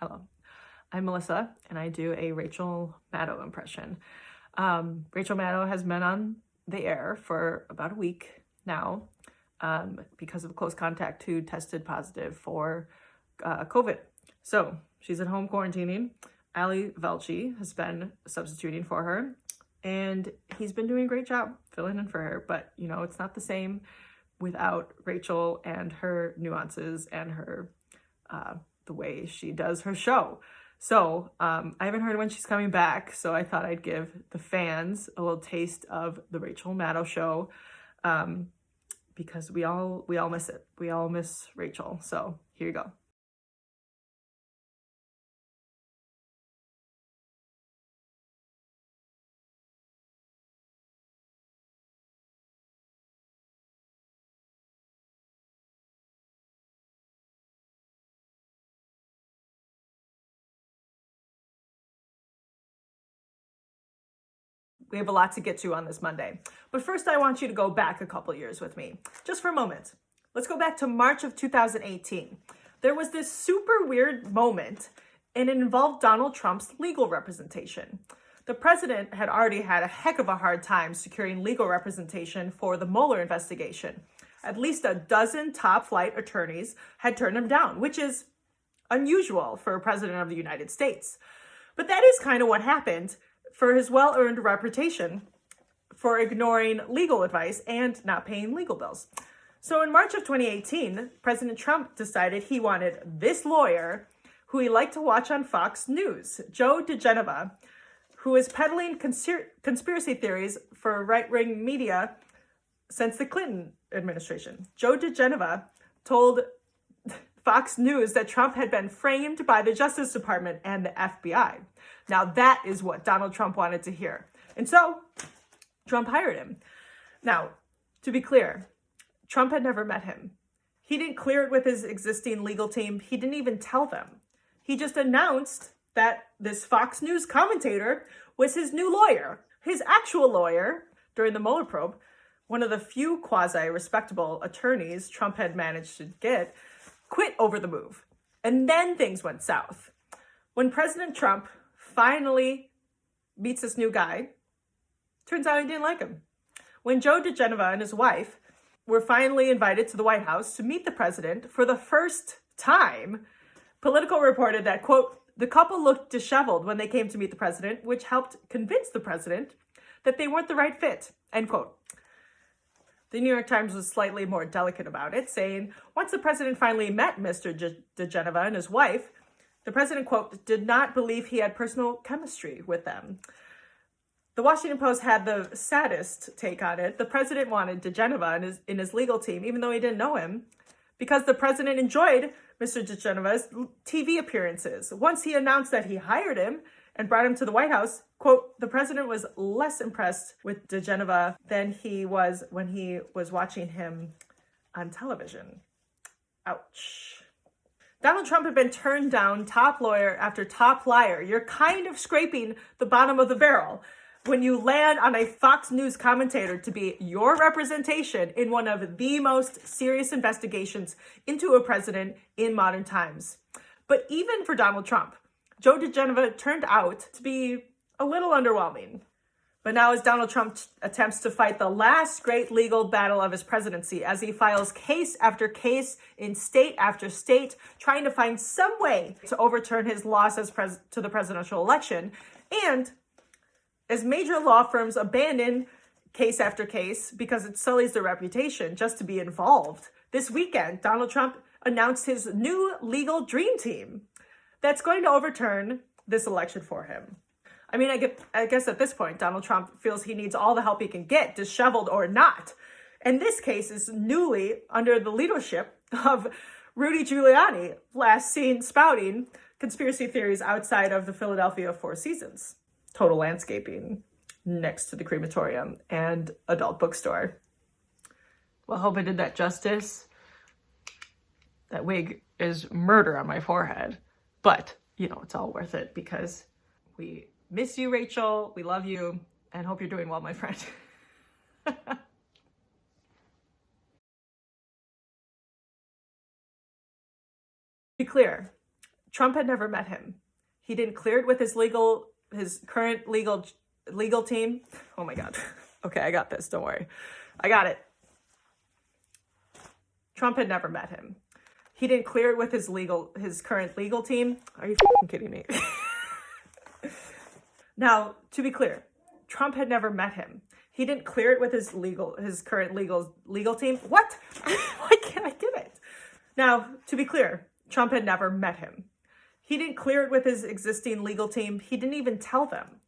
Hello, I'm Melissa, and I do a Rachel Maddow impression. Rachel Maddow has been on the air for about a week now because of a close contact who tested positive for COVID. So she's at home quarantining. Ali Velshi has been substituting for her, and he's been doing a great job filling in for her. But, you know, it's not the same without Rachel and her nuances and her the way she does her show. So I haven't heard when she's coming back, so I thought I'd give the fans a little taste of the Rachel Maddow Show because we all miss it. We all miss Rachel. So here you go. We have a lot to get to on this Monday. But first, I want you to go back a couple years with me, just for a moment. Let's go back to March of 2018. There was this super weird moment, and it involved Donald Trump's legal representation. The president had already had a heck of a hard time securing legal representation for the Mueller investigation. At least a dozen top-flight attorneys had turned him down, which is unusual for a president of the United States. But that is kind of what happened for his well-earned reputation for ignoring legal advice and not paying legal bills. So in March of 2018, President Trump decided he wanted this lawyer who he liked to watch on Fox News, Joe DeGenova, who is peddling conspiracy theories for right-wing media since the Clinton administration. Joe DeGenova told Fox News that Trump had been framed by the Justice Department and the FBI. Now that is what Donald Trump wanted to hear. And so Trump hired him. Now, to be clear, Trump had never met him. He didn't clear it with his existing legal team. He didn't even tell them. He just announced that this Fox News commentator was his new lawyer. His actual lawyer during the Mueller probe, one of the few quasi-respectable attorneys Trump had managed to get, quit over the move. And then things went south. When President Trump finally meets this new guy, turns out he didn't like him. When Joe DeGenova and his wife were finally invited to the White House to meet the president for the first time, Politico reported that, quote, the couple looked disheveled when they came to meet the president, which helped convince the president that they weren't the right fit, end quote. The New York Times was slightly more delicate about it, saying, once the president finally met Mr. DeGenova and his wife, the president, quote, did not believe he had personal chemistry with them. The Washington Post had the saddest take on it. The president wanted DeGenova in his legal team, even though he didn't know him, because the president enjoyed Mr. DeGenova's TV appearances. Once he announced that he hired him and brought him to the White House, quote, the president was less impressed with DeGenova than he was when he was watching him on television. Ouch. Donald Trump had been turned down top lawyer after top liar. You're kind of scraping the bottom of the barrel when you land on a Fox News commentator to be your representation in one of the most serious investigations into a president in modern times. But even for Donald Trump, Joe DeGenova turned out to be a little underwhelming. But now as Donald Trump attempts to fight the last great legal battle of his presidency, as he files case after case in state after state, trying to find some way to overturn his loss to the presidential election, and as major law firms abandon case after case because it sullies their reputation just to be involved, this weekend, Donald Trump announced his new legal dream team that's going to overturn this election for him. I mean, I guess at this point, Donald Trump feels he needs all the help he can get, disheveled or not. And this case is newly under the leadership of Rudy Giuliani, last seen spouting conspiracy theories outside of the Philadelphia Four Seasons total landscaping next to the crematorium and adult bookstore. Well, I hope I did that justice. That wig is murder on my forehead. But, you know, it's all worth it because we miss you, Rachel. We love you and hope you're doing well, my friend. Be clear, Trump had never met him. He didn't clear it with his current legal team. Oh my God. Okay, I got this. Don't worry. I got it. Trump had never met him. He didn't clear it with his current legal team. Are you fucking kidding me? Now, to be clear, Trump had never met him. He didn't clear it with his current legal team. What? Why can't I get it? Now, to be clear, Trump had never met him. He didn't clear it with his existing legal team. He didn't even tell them.